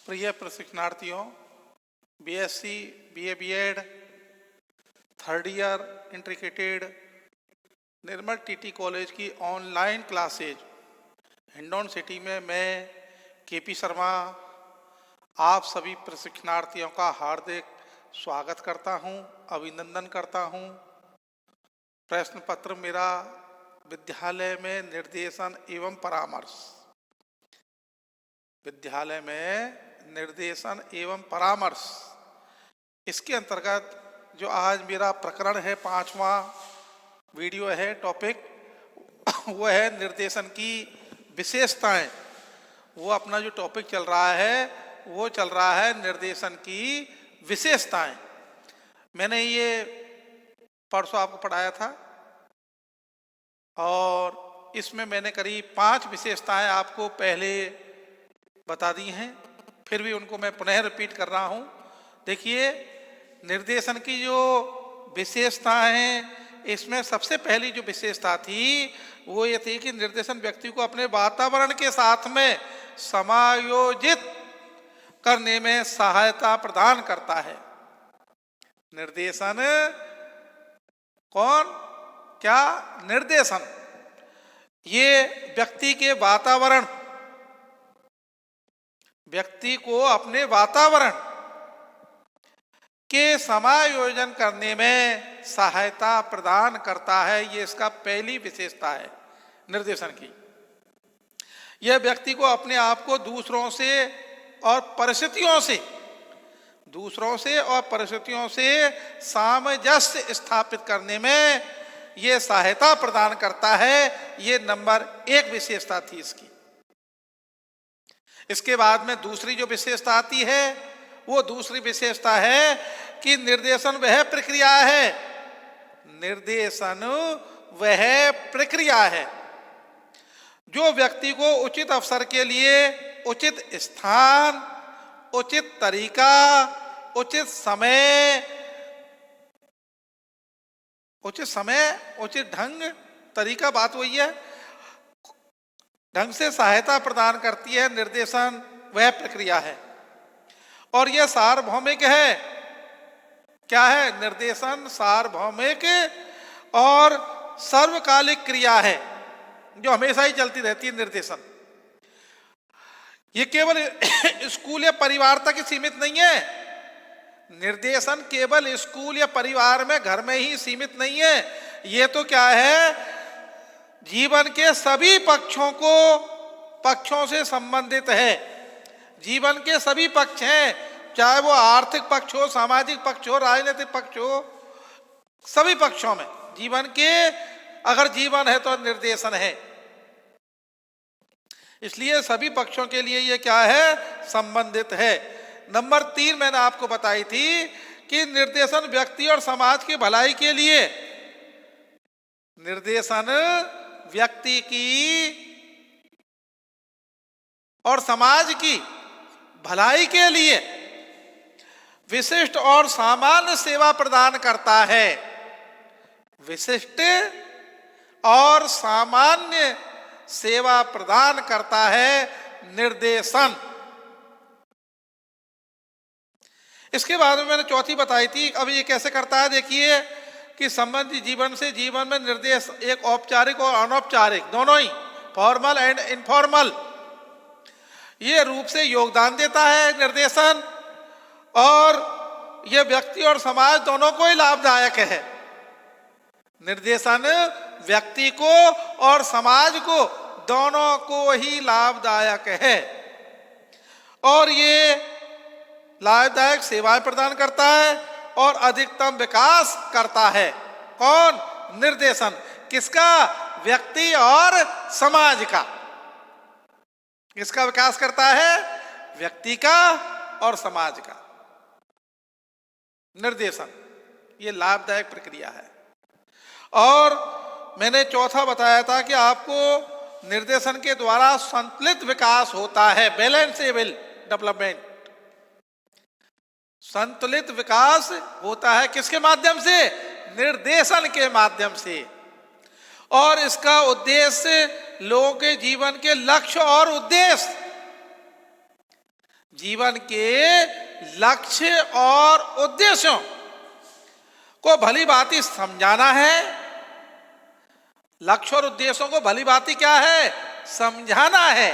प्रिय प्रशिक्षणार्थियों, BSc, BA, BEd, third year integrated Nirmal TT college की ऑनलाइन क्लासेज हिंडौन सिटी में मैं केपी शर्मा आप सभी प्रशिक्षणार्थियों का हार्दिक स्वागत करता हूं, अभिनंदन करता हूं। प्रश्न पत्र मेरा विद्यालय में निर्देशन एवं परामर्श, विद्यालय में निर्देशन एवं परामर्श, इसके अंतर्गत जो आज मेरा प्रकरण है, 5वां वीडियो है, टॉपिक वो है निर्देशन की विशेषताएं। वो अपना जो टॉपिक चल रहा है वो चल रहा है निर्देशन की विशेषताएं। मैंने ये परसों आपको पढ़ाया था और इसमें मैंने करीब 5 विशेषताएं आपको पहले बता दी हैं, फिर भी उनको मैं पुनः रिपीट कर रहा हूं। देखिए, निर्देशन की जो विशेषताएं हैं, इसमें सबसे पहली जो विशेषता थी वो ये थी कि निर्देशन व्यक्ति को अपने वातावरण के साथ में समायोजित करने में सहायता प्रदान करता है। निर्देशन कौन क्या निर्देशन ये व्यक्ति के वातावरण, व्यक्ति को अपने वातावरण के समायोजन करने में सहायता प्रदान करता है। ये इसका पहली विशेषता है निर्देशन की। यह व्यक्ति को अपने आप को दूसरों से और परिस्थितियों से सामंजस्य स्थापित करने में यह सहायता प्रदान करता है। ये नंबर 1 विशेषता थी इसकी। इसके बाद में दूसरी जो विशेषता आती है वो दूसरी विशेषता है कि निर्देशन वह प्रक्रिया है, निर्देशन वह प्रक्रिया है जो व्यक्ति को उचित अवसर के लिए उचित स्थान, उचित तरीका, उचित समय, उचित ढंग, तरीका, बात वही है, ढंग से सहायता प्रदान करती है। निर्देशन वह प्रक्रिया है और यह सार्वभौमिक है। क्या है? निर्देशन सार्वभौमिक और सर्वकालिक क्रिया है जो हमेशा ही चलती रहती है। निर्देशन ये केवल स्कूल या परिवार तक ही सीमित नहीं है। निर्देशन केवल स्कूल या परिवार में, घर में ही सीमित नहीं है। ये तो क्या है, जीवन के सभी पक्षों से संबंधित है। जीवन के सभी पक्ष हैं, चाहे वो आर्थिक पक्ष हो, सामाजिक पक्ष हो, राजनीतिक पक्ष हो, सभी पक्षों में जीवन के, अगर जीवन है तो निर्देशन है। इसलिए सभी पक्षों के लिए ये क्या है, संबंधित है। नंबर 3 मैंने आपको बताई थी कि निर्देशन व्यक्ति और समाज की भलाई के लिए, निर्देशन व्यक्ति की और समाज की भलाई के लिए विशिष्ट और सामान्य सेवा प्रदान करता है। विशिष्ट और सामान्य सेवा प्रदान करता है निर्देशन। इसके बाद में मैंने चौथी बताई थी। अब ये कैसे करता है, देखिए कि संबंधी जीवन से जीवन में निर्देश एक औपचारिक और अनौपचारिक, दोनों ही, फॉर्मल एंड इनफॉर्मल, ये रूप से योगदान देता है निर्देशन, और यह व्यक्ति और समाज दोनों को ही लाभदायक है। निर्देशन व्यक्ति को और समाज को, दोनों को ही लाभदायक है और ये लाभदायक सेवाएं प्रदान करता है और अधिकतम विकास करता है। कौन? निर्देशन। किसका? व्यक्ति और समाज का। किसका विकास करता है? व्यक्ति का और समाज का। निर्देशन ये लाभदायक प्रक्रिया है। और मैंने चौथा बताया था कि आपको निर्देशन के द्वारा संतुलित विकास होता है, बैलेंसेबल डेवलपमेंट। संतुलित विकास होता है किसके माध्यम से? निर्देशन के माध्यम से। और इसका उद्देश्य लोगों के जीवन के लक्ष्य और उद्देश्य जीवन के लक्ष्य और उद्देश्यों को भली भांति समझाना है। लक्ष्य और उद्देश्यों को भली भांति क्या है? समझाना है।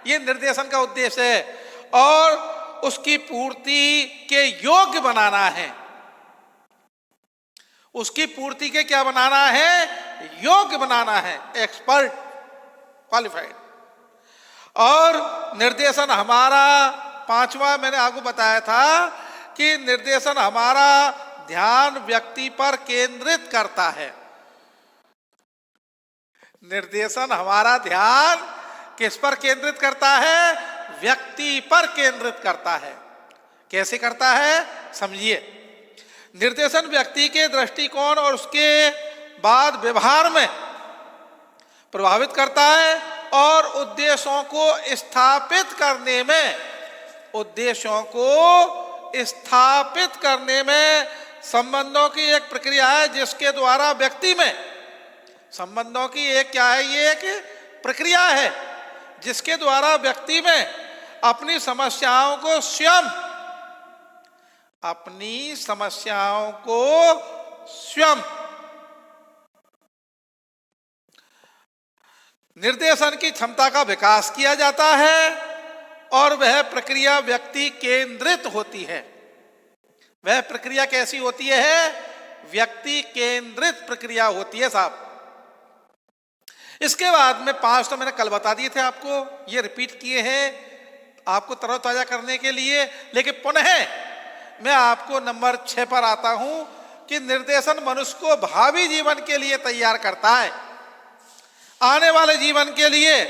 ये निर्देशन का उद्देश्य है। और उसकी पूर्ति के योग्य बनाना है। उसकी पूर्ति के क्या बनाना है? योग्य बनाना है, एक्सपर्ट, क्वालिफाइड। और निर्देशन हमारा पांचवा मैंने आपको बताया था कि निर्देशन हमारा ध्यान व्यक्ति पर केंद्रित करता है। निर्देशन हमारा ध्यान किस पर केंद्रित करता है? व्यक्ति पर केंद्रित करता है। कैसे करता है? समझिए। निर्देशन व्यक्ति के दृष्टिकोण और उसके बाद व्यवहार में प्रभावित करता है और उद्देश्यों को स्थापित करने में संबंधों की एक प्रक्रिया है, जिसके द्वारा व्यक्ति में संबंधों की एक क्या है? ये एक प्रक्रिया है जिसके द्वारा व्यक्ति में अपनी समस्याओं को स्वयं निर्देशन की क्षमता का विकास किया जाता है और वह प्रक्रिया व्यक्ति केंद्रित होती है। वह प्रक्रिया कैसी होती है? व्यक्ति केंद्रित प्रक्रिया होती है साहब। इसके बाद में 5 तो मैंने कल बता दिए थे आपको, ये रिपीट किए हैं आपको तरोताजा करने के लिए। लेकिन पुनः मैं आपको नंबर 6 पर आता हूं कि निर्देशन मनुष्य को भावी जीवन के लिए तैयार करता है, आने वाले जीवन के लिए।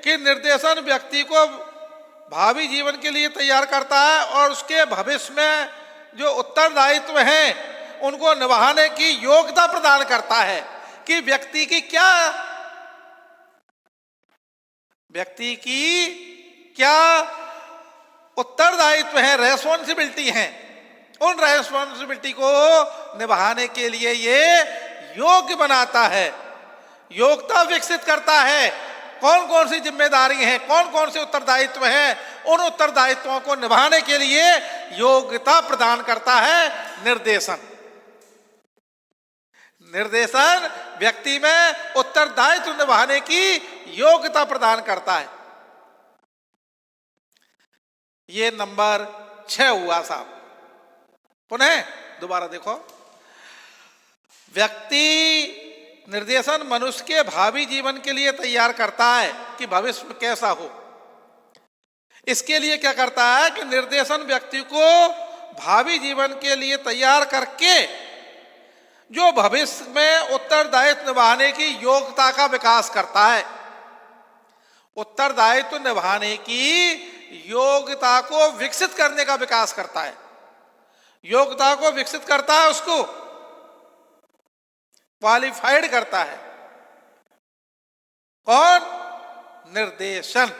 कि निर्देशन व्यक्ति को भावी जीवन के लिए तैयार करता है और उसके भविष्य में जो उत्तरदायित्व हैं उनको निभाने की योग्यता प्रदान करता है। कि व्यक्ति की क्या उत्तरदायित्व है, रेस्पॉन्सिबिलिटी है, उन रेस्पॉन्सिबिलिटी को निभाने के लिए ये योग्य बनाता है, योग्यता विकसित करता है। कौन कौन सी जिम्मेदारी है, कौन कौन से उत्तरदायित्व हैं, उन उत्तरदायित्वों को निभाने के लिए योग्यता प्रदान करता है निर्देशन। निर्देशन व्यक्ति में उत्तरदायित्व निभाने की योग्यता प्रदान करता है। ये नंबर 6 हुआ साहब। पुनः दोबारा देखो। व्यक्ति निर्देशन मनुष्य के भावी जीवन के लिए तैयार करता है कि भविष्य में कैसा हो। इसके लिए क्या करता है कि निर्देशन व्यक्ति को भावी जीवन के लिए तैयार करके जो भविष्य में उत्तरदायित्व निभाने की योग्यता का विकास करता है। उत्तरदायित्व निभाने की योग्यता को विकसित करने का विकास करता है। योग्यता को विकसित करता है, उसको क्वालिफाइड करता है। कौन? निर्देशन।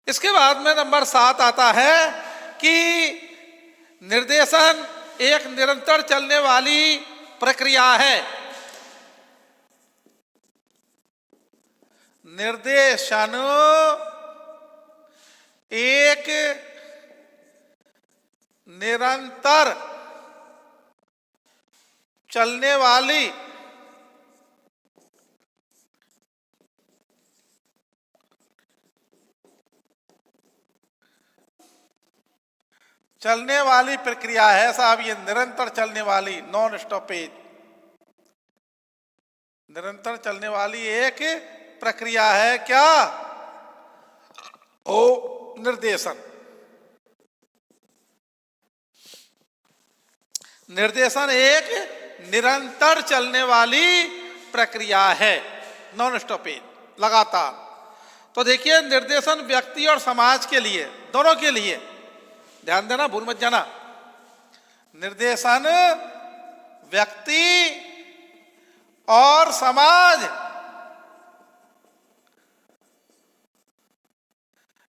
इसके बाद में नंबर 7 आता है कि निर्देशन एक निरंतर चलने वाली प्रक्रिया है। निर्देशन एक निरंतर चलने वाली प्रक्रिया है साहब। ये निरंतर चलने वाली, नॉन स्टॉपेज, निरंतर चलने वाली एक प्रक्रिया है। क्या? निर्देशन। निर्देशन एक निरंतर चलने वाली प्रक्रिया है, नॉन स्टॉपेज, लगातार। तो देखिए, निर्देशन व्यक्ति और समाज के लिए, दोनों के लिए, ध्यान देना, भूल मत जाना। निर्देशन व्यक्ति और समाज,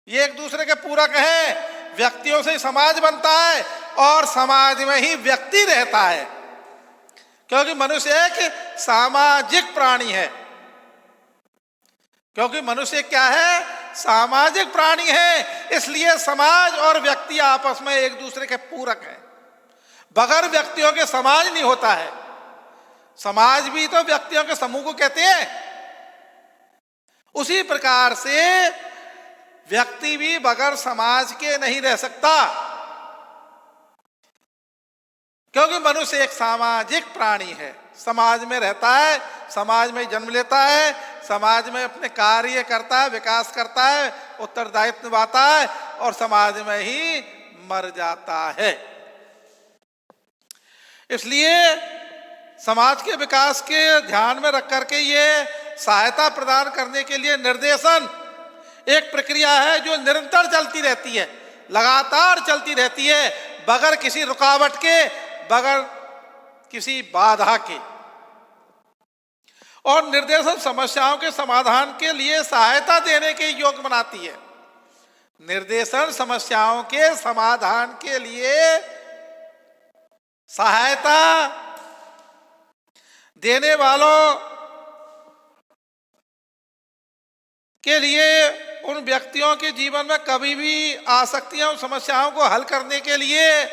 ये एक दूसरे के पूरक हैं। व्यक्तियों से ही समाज बनता है और समाज में ही व्यक्ति रहता है, क्योंकि मनुष्य एक सामाजिक प्राणी है। क्योंकि मनुष्य क्या है? सामाजिक प्राणी है। इसलिए समाज और व्यक्ति आपस में एक दूसरे के पूरक हैं। बगैर व्यक्तियों के समाज नहीं होता है। समाज भी तो व्यक्तियों के समूह को कहते हैं। उसी प्रकार से व्यक्ति भी बगैर समाज के नहीं रह सकता, क्योंकि मनुष्य एक सामाजिक प्राणी है। समाज में रहता है, समाज में जन्म लेता है, समाज में अपने कार्य करता है, विकास करता है, उत्तरदायित्व निभाता है और समाज में ही मर जाता है। इसलिए समाज के विकास के ध्यान में रख करके ये सहायता प्रदान करने के लिए निर्देशन एक प्रक्रिया है जो निरंतर चलती रहती है, लगातार चलती रहती है, बगैर किसी रुकावट के, बगैर किसी बाधा के। और निर्देशन समस्याओं के समाधान के लिए सहायता देने के योग्य बनाती है। निर्देशन समस्याओं के समाधान के लिए सहायता देने वालों के लिए उन व्यक्तियों के जीवन में कभी भी आ सकती है, उन समस्याओं को हल करने के लिए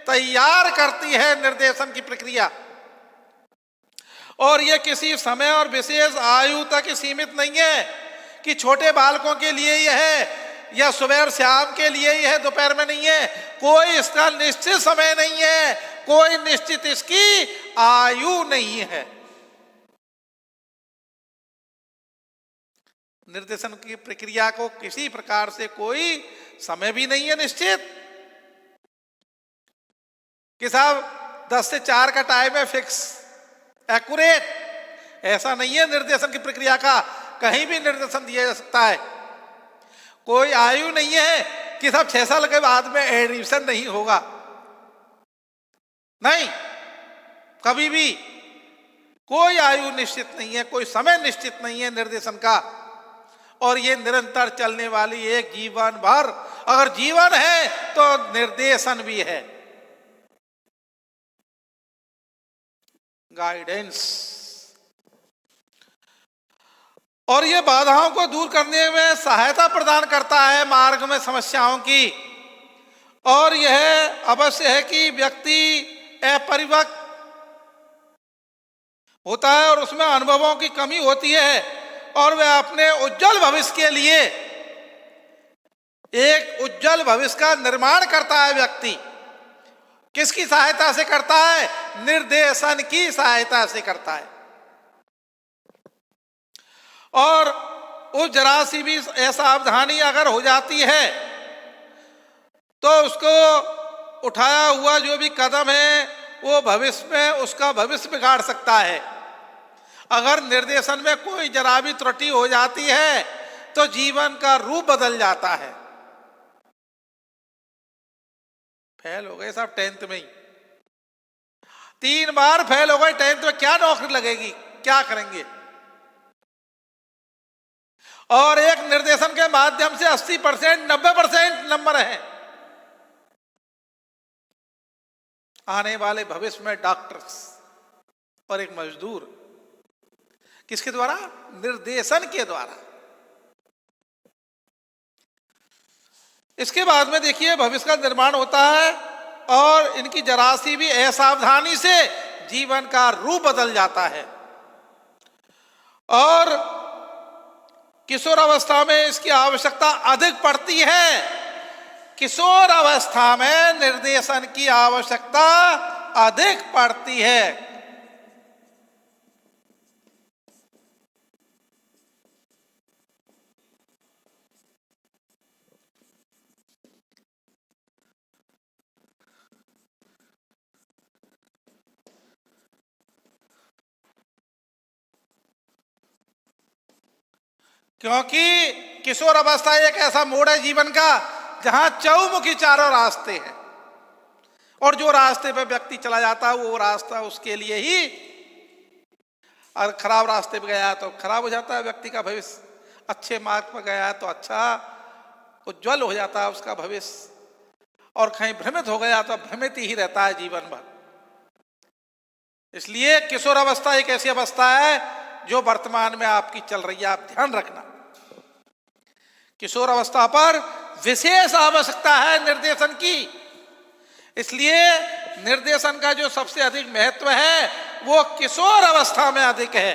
तैयार करती है निर्देशन की प्रक्रिया। और यह किसी समय और विशेष आयु तक सीमित नहीं है कि छोटे बालकों के लिए यह है या सुबह और शाम के लिए यह दोपहर में नहीं है। कोई इसका निश्चित समय नहीं है, कोई निश्चित इसकी आयु नहीं है। निर्देशन की प्रक्रिया को किसी प्रकार से कोई समय भी नहीं है निश्चित कि साहब 10 से 4 का टाइम है फिक्स एक्यूरेट, ऐसा नहीं है निर्देशन की प्रक्रिया का। कहीं भी निर्देशन दिया जा सकता है। कोई आयु नहीं है कि साहब 6 साल के बाद में एडमिशन नहीं होगा, नहीं, कभी भी कोई आयु निश्चित नहीं है, कोई समय निश्चित नहीं है निर्देशन का। और ये निरंतर चलने वाली एक जीवन भर, अगर जीवन है तो निर्देशन भी है, गाइडेंस। और ये बाधाओं को दूर करने में सहायता प्रदान करता है, मार्ग में समस्याओं की। और यह अवश्य है कि व्यक्ति अपरिपक्व होता है और उसमें अनुभवों की कमी होती है और वह अपने उज्जवल भविष्य के लिए एक उज्जवल भविष्य का निर्माण करता है। व्यक्ति किसकी सहायता से करता है? निर्देशन की सहायता से करता है। और उस जरा सी भी असावधानी अगर हो जाती है तो उसको उठाया हुआ जो भी कदम है वो भविष्य में उसका भविष्य बिगाड़ सकता है। अगर निर्देशन में कोई जरा भी त्रुटि हो जाती है तो जीवन का रूप बदल जाता है। फेल हो गए साहब 10th में ही, 3 बार फेल हो गए 10th में, क्या नौकरी लगेगी, क्या करेंगे? और एक निर्देशन के माध्यम से 80% 90% नंबर है। आने वाले भविष्य में डॉक्टर्स और एक मजदूर, किसके द्वारा? निर्देशन के द्वारा। इसके बाद में देखिए भविष्य का निर्माण होता है और इनकी जरा सी भी असावधानी से जीवन का रूप बदल जाता है। और किशोर अवस्था में इसकी आवश्यकता अधिक पड़ती है। किशोर अवस्था में निर्देशन की आवश्यकता अधिक पड़ती है। क्योंकि किशोर अवस्था एक ऐसा मोड़ है जीवन का जहां चौमुखी चारों रास्ते हैं और जो रास्ते पे व्यक्ति चला जाता है वो रास्ता उसके लिए ही, अगर खराब रास्ते पे गया तो खराब हो जाता है व्यक्ति का भविष्य, अच्छे मार्ग पर गया तो अच्छा उज्जवल हो जाता है उसका भविष्य, और कहीं भ्रमित हो गया तो भ्रमित ही रहता है जीवन भर। इसलिए किशोर अवस्था एक ऐसी अवस्था है जो वर्तमान में आपकी चल रही है, आप ध्यान रखना। किशोर अवस्था पर विशेष आवश्यकता है निर्देशन की। इसलिए निर्देशन का जो सबसे अधिक महत्व है वो किशोर अवस्था में अधिक है।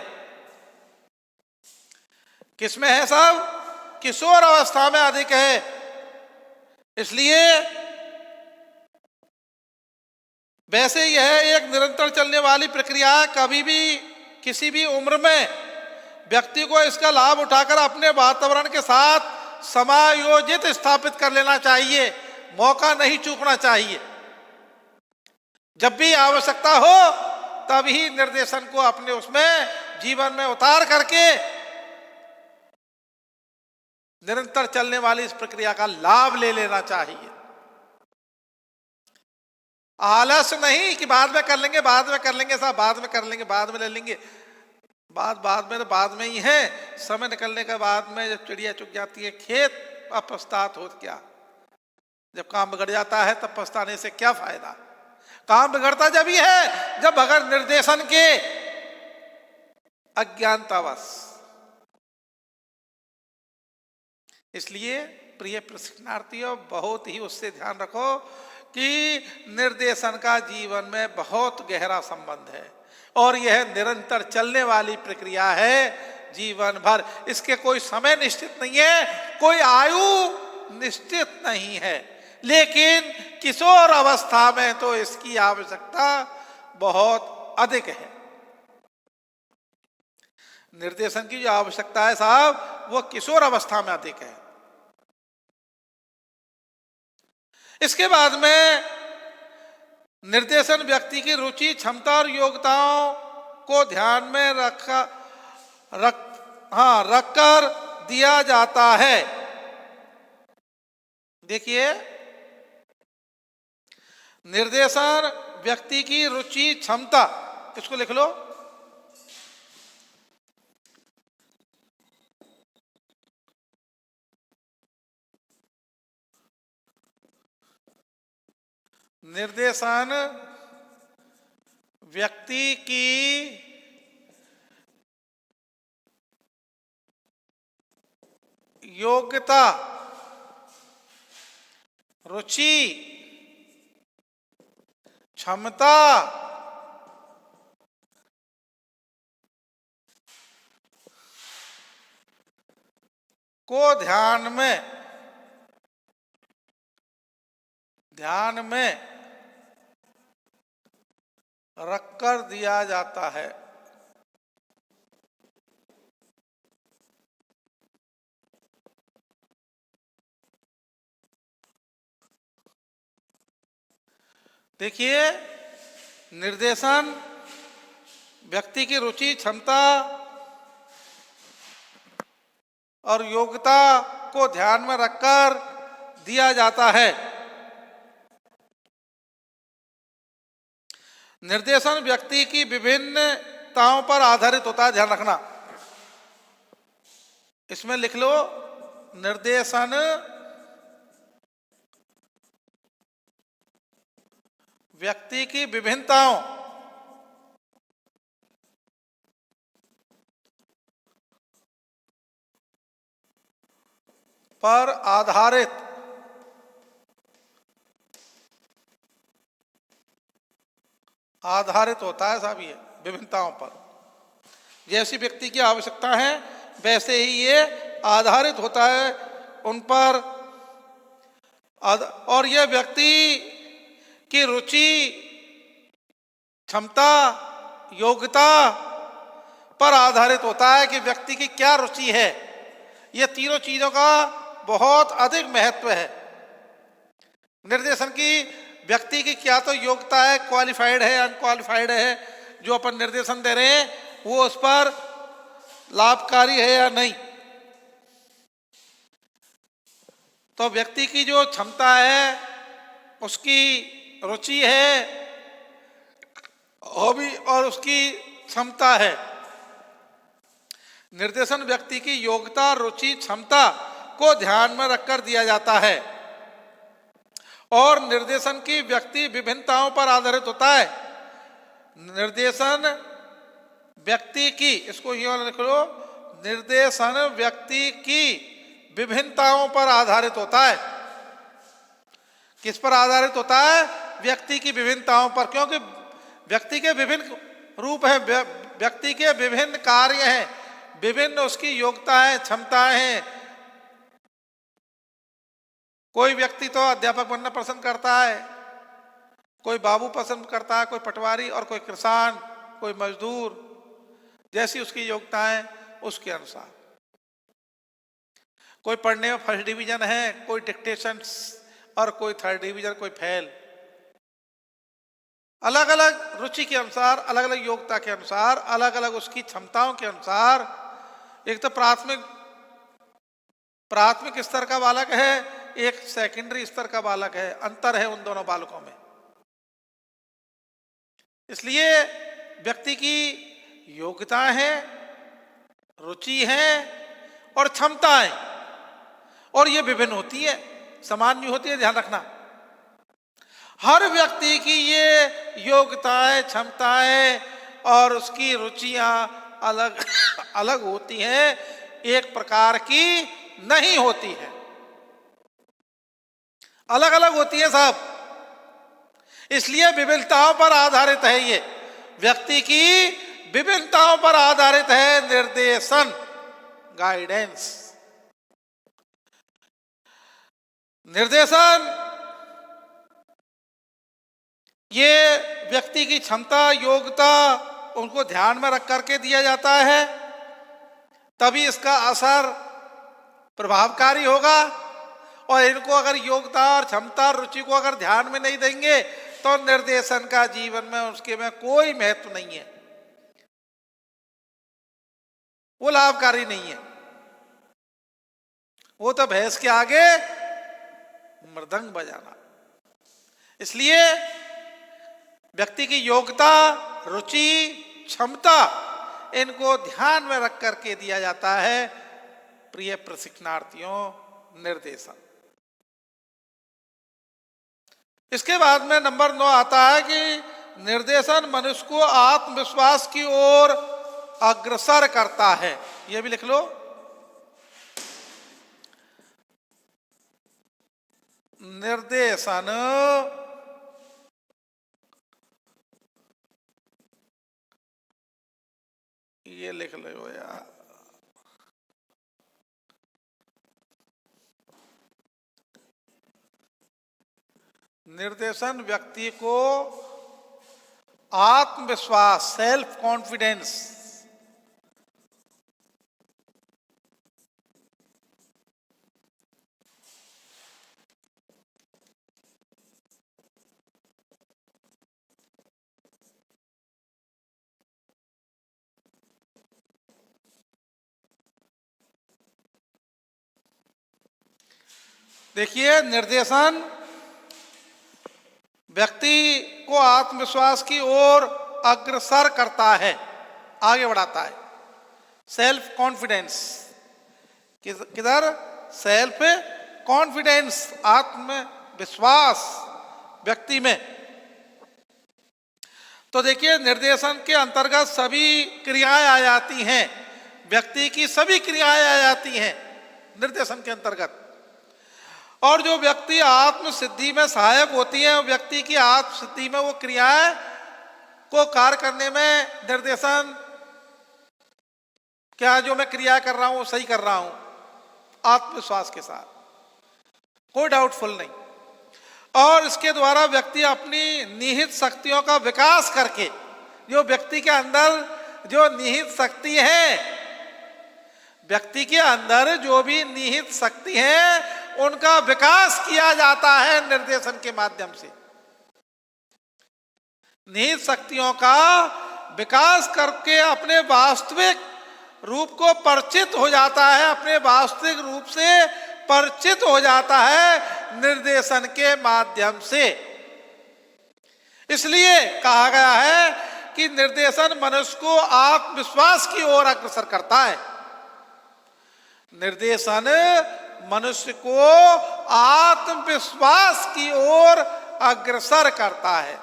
किसमें है साहब? किशोर अवस्था में अधिक है। इसलिए वैसे यह एक निरंतर चलने वाली प्रक्रिया है। कभी भी किसी भी उम्र में व्यक्ति को इसका लाभ उठाकर अपने वातावरण के साथ समायोजित स्थापित कर लेना चाहिए, मौका नहीं चूकना चाहिए। जब भी आवश्यकता हो तभी निर्देशन को अपने उसमें जीवन में उतार करके निरंतर चलने वाली इस प्रक्रिया का लाभ ले लेना चाहिए। आलस्य नहीं कि बाद में कर लेंगे, बाद में कर लेंगे साहब, बाद में कर लेंगे, बाद में ले लेंगे। बाद में तो बाद में ही है। समय निकलने के बाद में जब चिड़िया चुग जाती है खेत, अब पछतात हो क्या? जब काम बिगड़ जाता है तब पछताने से क्या फायदा? काम बिगड़ता जब ही है जब बगैर निर्देशन के अज्ञानतावश। इसलिए प्रिय प्रशिक्षणार्थियों, बहुत ही उससे ध्यान रखो कि निर्देशन का जीवन में बहुत गहरा संबंध है और यह निरंतर चलने वाली प्रक्रिया है जीवन भर। इसके कोई समय निश्चित नहीं है, कोई आयु निश्चित नहीं है, लेकिन किशोर अवस्था में तो इसकी आवश्यकता बहुत अधिक है। निर्देशन की जो आवश्यकता है साहब वो किशोर अवस्था में अधिक है। इसके बाद में निर्देशन व्यक्ति की रुचि, क्षमता और योग्यताओं को ध्यान में रखकर दिया जाता है। देखिए, निर्देशन व्यक्ति की रुचि, क्षमता, इसको लिख लो। निर्देशन व्यक्ति की योग्यता, रुचि, क्षमता को ध्यान में रखकर दिया जाता है। देखिए, निर्देशन व्यक्ति की रुचि, क्षमता और योग्यता को ध्यान में रखकर दिया जाता है। निर्देशन व्यक्ति की विभिन्नताओं पर आधारित होता है, ध्यान रखना। इसमें लिख लो, निर्देशन व्यक्ति की विभिन्नताओं पर आधारित होता है साहब। ये विभिन्नताओं पर जैसी व्यक्ति की आवश्यकता है वैसे ही ये आधारित होता है उन पर। और यह व्यक्ति की रुचि, क्षमता, योग्यता पर आधारित होता है कि व्यक्ति की क्या रुचि है। ये तीनों चीजों का बहुत अधिक महत्व है। निर्देशन की व्यक्ति की क्या तो योग्यता है, क्वालिफाइड है, अनक्वालिफाइड है, जो अपन निर्देशन दे रहे हैं वो उस पर लाभकारी है या नहीं। तो व्यक्ति की जो क्षमता है, उसकी रुचि है, हॉबी और उसकी क्षमता है। निर्देशन व्यक्ति की योग्यता, रुचि, क्षमता को ध्यान में रखकर दिया जाता है और निर्देशन की व्यक्ति विभिन्नताओं पर आधारित होता है। निर्देशन व्यक्ति की, इसको ये लिख लो, निर्देशन व्यक्ति की विभिन्नताओं पर आधारित होता है। किस पर आधारित होता है? व्यक्ति की विभिन्नताओं पर, क्योंकि व्यक्ति के विभिन्न रूप हैं, व्यक्ति के विभिन्न कार्य हैं, विभिन्न उसकी योग्यताएं, क्षमताएं हैं। कोई व्यक्ति तो अध्यापक बनना पसंद करता है, कोई बाबू पसंद करता है, कोई पटवारी, और कोई किसान, कोई मजदूर, जैसी उसकी योग्यताएं उसके अनुसार। कोई पढ़ने में फर्स्ट डिवीजन है, कोई डिक्टेशन, और कोई थर्ड डिवीजन, कोई फेल। अलग अलग रुचि के अनुसार, अलग अलग योग्यता के अनुसार, अलग अलग उसकी क्षमताओं के अनुसार। एक तो प्राथमिक स्तर का बालक है, एक सेकेंडरी स्तर का बालक है, अंतर है उन दोनों बालकों में। इसलिए व्यक्ति की योग्यताएं हैं, रुचि है और क्षमताएं, और ये विभिन्न होती है, समान नहीं होती है, ध्यान रखना। हर व्यक्ति की ये योग्यताएं, क्षमताएं और उसकी रुचियां अलग अलग होती हैं, एक प्रकार की नहीं होती है, अलग अलग होती है सब। इसलिए विभिन्नताओं पर आधारित है, ये व्यक्ति की विभिन्नताओं पर आधारित है निर्देशन, गाइडेंस। निर्देशन ये व्यक्ति की क्षमता, योग्यता, उनको ध्यान में रख करके दिया जाता है, तभी इसका असर प्रभावकारी होगा। और इनको अगर योग्यता और क्षमता और रुचि को अगर ध्यान में नहीं देंगे तो निर्देशन का जीवन में उसके में कोई महत्व नहीं है, वो लाभकारी नहीं है, वो तो भैंस के आगे मृदंग बजाना। इसलिए व्यक्ति की योग्यता, रुचि, क्षमता, इनको ध्यान में रख करके दिया जाता है प्रिय प्रशिक्षणार्थियों निर्देशन। इसके बाद में नंबर 9 आता है कि निर्देशन मनुष्य को आत्मविश्वास की ओर अग्रसर करता है। यह भी लिख लो। निर्देशन ये लिख लो यार। निर्देशन व्यक्ति को आत्मविश्वास, सेल्फ कॉन्फिडेंस, देखिए निर्देशन व्यक्ति को आत्मविश्वास की ओर अग्रसर करता है, आगे बढ़ाता है। सेल्फ कॉन्फिडेंस, किधर? सेल्फ कॉन्फिडेंस, आत्मविश्वास व्यक्ति में। तो देखिए निर्देशन के अंतर्गत सभी क्रियाएं आ जाती हैं, व्यक्ति की सभी क्रियाएं आ जाती हैं निर्देशन के अंतर्गत। और जो व्यक्ति आत्म सिद्धि में सहायक होती है, व्यक्ति की आत्म सिद्धि में वो क्रियाएं को कार्य करने में निर्देशन, क्या जो मैं क्रिया कर रहा हूं वो सही कर रहा हूं, आत्मविश्वास के साथ, कोई डाउटफुल नहीं। और इसके द्वारा व्यक्ति अपनी निहित शक्तियों का विकास करके, जो व्यक्ति के अंदर जो निहित शक्ति है, व्यक्ति के अंदर जो भी निहित शक्ति है उनका विकास किया जाता है निर्देशन के माध्यम से। निहित शक्तियों का विकास करके अपने वास्तविक रूप को परिचित हो जाता है, अपने वास्तविक रूप से परिचित हो जाता है निर्देशन के माध्यम से। इसलिए कहा गया है कि निर्देशन मनुष्य को आत्मविश्वास की ओर अग्रसर करता है। निर्देशन मनुष्य को आत्मविश्वास की ओर अग्रसर करता है।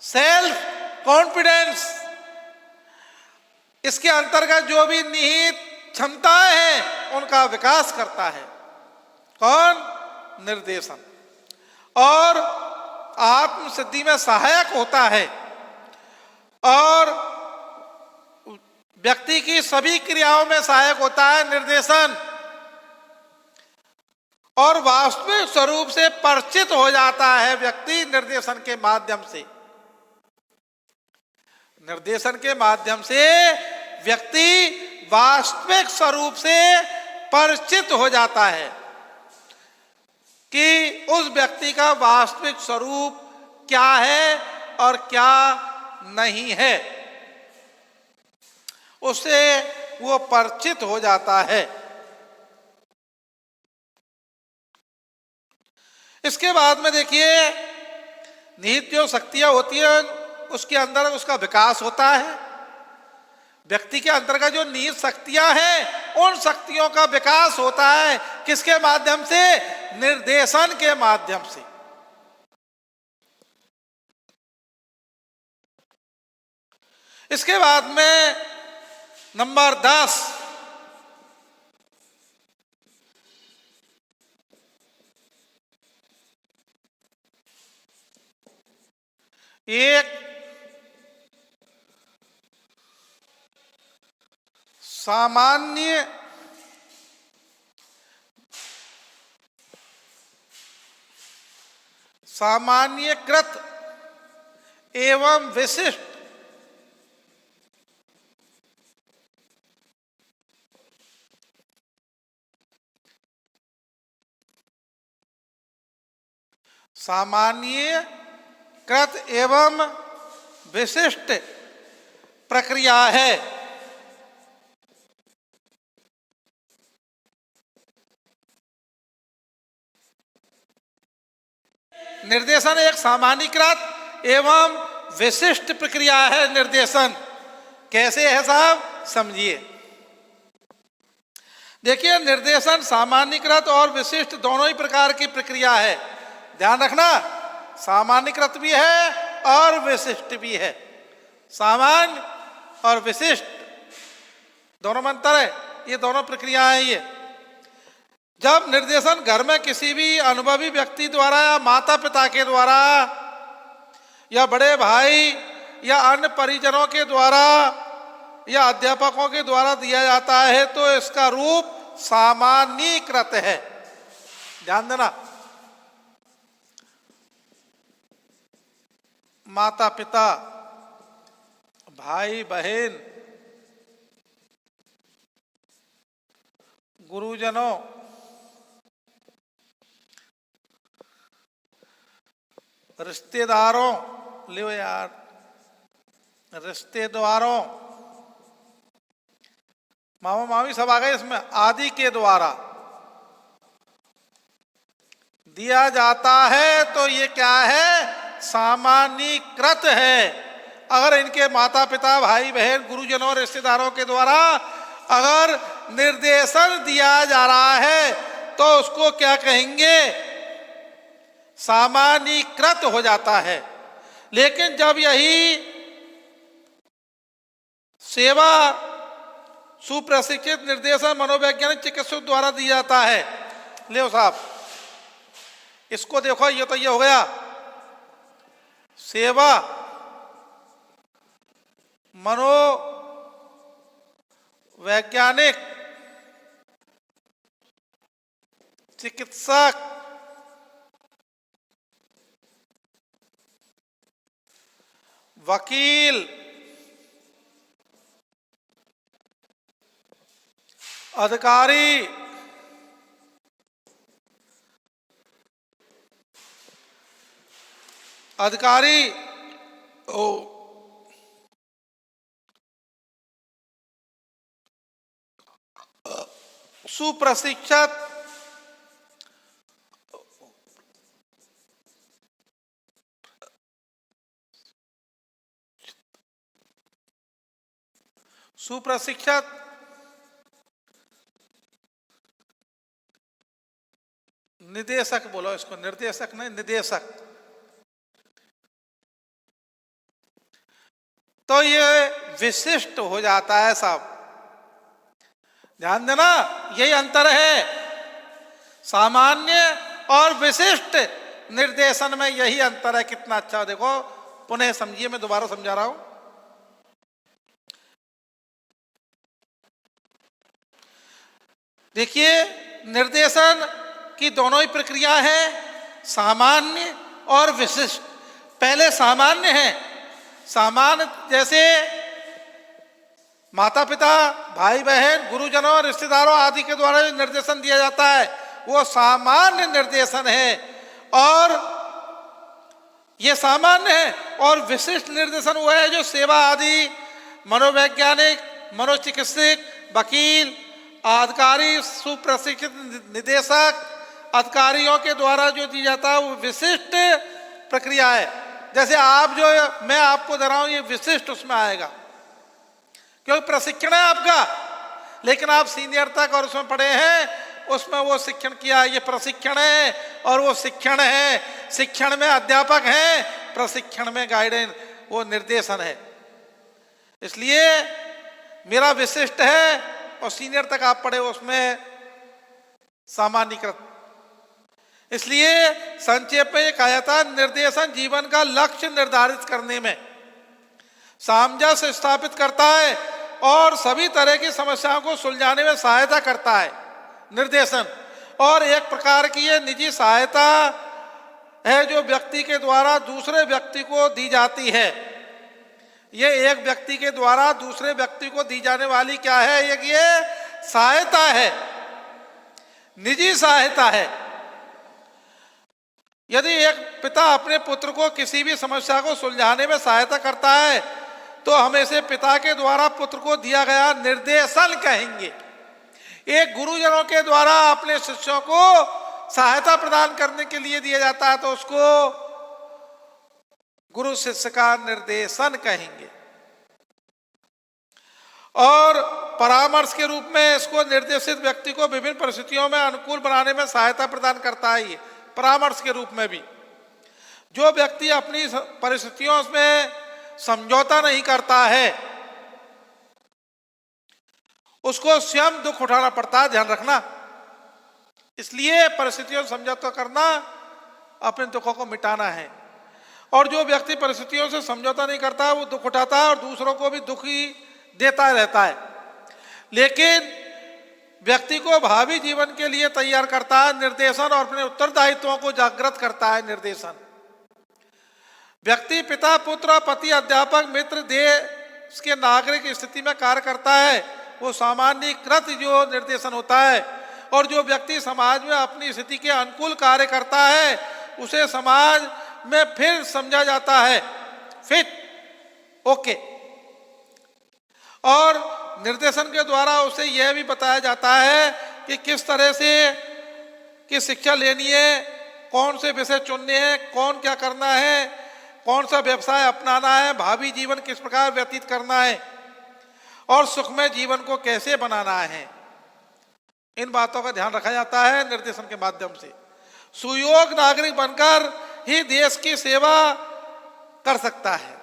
सेल्फ कॉन्फिडेंस, इसके अंतर्गत जो भी निहित क्षमताएं हैं उनका विकास करता है। कौन? निर्देशन। और आत्म सिद्धि में सहायक होता है और व्यक्ति की सभी क्रियाओं में सहायक होता है निर्देशन। और वास्तविक स्वरूप से परिचित हो जाता है व्यक्ति निर्देशन के माध्यम से। निर्देशन के माध्यम से व्यक्ति वास्तविक स्वरूप से परिचित हो जाता है कि उस व्यक्ति का वास्तविक स्वरूप क्या है और क्या नहीं है, उससे वो परिचित हो जाता है। इसके बाद में देखिए, निहित जो शक्तियां होती है उसके अंदर उसका विकास होता है। व्यक्ति के अंतर्गत जो निहित शक्तियां हैं उन शक्तियों का विकास होता है किसके माध्यम से? निर्देशन के माध्यम से। इसके बाद में नंबर 10, एक सामान्यकृत एवं विशिष्ट सामान्यकृत एवं विशिष्ट प्रक्रिया है। निर्देशन एक सामान्यकृत एवं विशिष्ट प्रक्रिया है। निर्देशन कैसे है साहब? समझिए। देखिए, निर्देशन सामान्यकृत और विशिष्ट दोनों ही प्रकार की प्रक्रिया है। ध्यान रखना, सामान्यकृत भी है और विशिष्ट भी है। सामान्य और विशिष्ट दोनों में अंतर है। ये दोनों प्रक्रियाएं ये। जब निर्देशन घर में किसी भी अनुभवी व्यक्ति द्वारा या माता पिता के द्वारा या बड़े भाई या अन्य परिजनों के द्वारा या अध्यापकों के द्वारा दिया जाता है तो इसका रूप सामान्यीकृत है। ध्यान देना, माता पिता, भाई बहन, गुरुजनों, रिश्तेदारों, लियो यार, रिश्तेदारों, मामा मामी सब आ गए इसमें, आदि के द्वारा दिया जाता है तो ये क्या है? सामान्यीकृत है। अगर इनके माता पिता, भाई बहन, गुरुजनों, रिश्तेदारों के द्वारा अगर निर्देशन दिया जा रहा है तो उसको क्या कहेंगे? सामान्यीकृत हो जाता है। लेकिन जब यही सेवा सुप्रशिक्षित निर्देशन मनोवैज्ञानिक चिकित्सक द्वारा दिया जाता है, ले साहब इसको देखो, ये तो ये हो गया सेवा मनोवैज्ञानिक चिकित्सक वकील अधिकारी अधिकारी सुप्रशिक्षित सुप्रशिक्षित निदेशक, बोलो इसको, निर्देशक नहीं निदेशक। तो ये विशिष्ट हो जाता है साहब। ध्यान देना, यही अंतर है। सामान्य और विशिष्ट निर्देशन में यही अंतर है। कितना अच्छा देखो, पुनः समझिए, मैं दोबारा समझा रहा हूं। देखिए, निर्देशन की दोनों ही प्रक्रिया है, सामान्य और विशिष्ट। पहले सामान्य है। सामान्य जैसे माता पिता, भाई बहन, गुरुजनों, रिश्तेदारों आदि के द्वारा जो निर्देशन दिया जाता है वो सामान्य निर्देशन है, और ये सामान्य है। और विशिष्ट निर्देशन वो है जो सेवा आदि, मनोवैज्ञानिक, मनोचिकित्सक, वकील, अधिकारी, सुप्रशिक्षित निदेशक, अधिकारियों के द्वारा जो दी जाता है वो विशिष्ट प्रक्रिया है। जैसे आप जो मैं आपको दे रहा हूं, ये विशिष्ट उसमें आएगा, क्योंकि प्रशिक्षण है आपका, लेकिन आप सीनियर तक और उसमें पढ़े हैं, उसमें वो शिक्षण किया, ये प्रशिक्षण है और वो शिक्षण है। शिक्षण में अध्यापक हैं, प्रशिक्षण में गाइडेंस, वो निर्देशन है। इसलिए मेरा विशिष्ट है और सीनियर तक आप पढ़े उसमें सामान्यकृत। इसलिए संक्षेप में ये कहा जाता है, निर्देशन जीवन का लक्ष्य निर्धारित करने में सामंजस्य स्थापित करता है और सभी तरह की समस्याओं को सुलझाने में सहायता करता है। निर्देशन और एक प्रकार की ये निजी सहायता है जो व्यक्ति के द्वारा दूसरे व्यक्ति को दी जाती है। ये एक व्यक्ति के द्वारा दूसरे व्यक्ति को दी जाने वाली क्या है, ये सहायता है, निजी सहायता है। यदि एक पिता अपने पुत्र को किसी भी समस्या को सुलझाने में सहायता करता है तो हम इसे पिता के द्वारा पुत्र को दिया गया निर्देशन कहेंगे। एक गुरुजनों के द्वारा अपने शिष्यों को सहायता प्रदान करने के लिए दिया जाता है तो उसको गुरु शिष्य का निर्देशन कहेंगे। और परामर्श के रूप में इसको निर्देशित व्यक्ति को विभिन्न परिस्थितियों में अनुकूल बनाने में सहायता प्रदान करता है। ये परामर्श के रूप में भी जो व्यक्ति अपनी परिस्थितियों में समझौता नहीं करता है उसको स्वयं दुख उठाना पड़ता है, ध्यान रखना। इसलिए परिस्थितियों से समझौता करना अपने दुखों को मिटाना है। और जो व्यक्ति परिस्थितियों से समझौता नहीं करता वो दुख उठाता है और दूसरों को भी दुख ही देता रहता है। लेकिन व्यक्ति को भावी जीवन के लिए तैयार करता है निर्देशन, और अपने उत्तरदायित्वों को जागृत करता है निर्देशन। व्यक्ति पिता, पुत्र, पति, अध्यापक, मित्र, देश के नागरिक स्थिति में कार्य करता है वो सामान्यकृत जो निर्देशन होता है। और जो व्यक्ति समाज में अपनी स्थिति के अनुकूल कार्य करता है उसे समाज में फिर समझा जाता है फिट, ओके। और निर्देशन के द्वारा उसे यह भी बताया जाता है कि किस तरह से की शिक्षा लेनी है, कौन से विषय चुनने हैं, कौन क्या करना है, कौन सा व्यवसाय अपनाना है, भावी जीवन किस प्रकार व्यतीत करना है और सुखमय जीवन को कैसे बनाना है। इन बातों का ध्यान रखा जाता है निर्देशन के माध्यम से। सुयोग्य नागरिक बनकर ही देश की सेवा कर सकता है।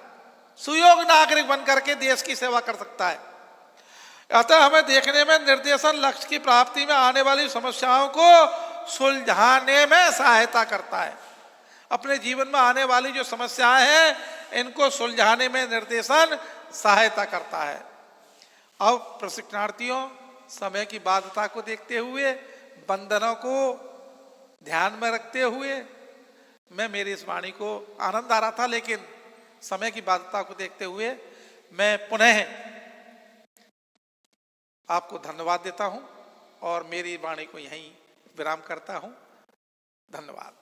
सुयोग्य नागरिक बनकर के देश की सेवा कर सकता है। अतः हमें देखने में निर्देशन लक्ष्य की प्राप्ति में आने वाली समस्याओं को सुलझाने में सहायता करता है। अपने जीवन में आने वाली जो समस्याएं हैं इनको सुलझाने में निर्देशन सहायता करता है। अब प्रशिक्षणार्थियों, समय की बाध्यता को देखते हुए, बंधनों को ध्यान में रखते हुए मैं मेरी इस वाणी को आनंद आ रहा था, लेकिन समय की बाध्यता को देखते हुए मैं पुनः आपको धन्यवाद देता हूं और मेरी वाणी को यहीं विराम करता हूं। धन्यवाद।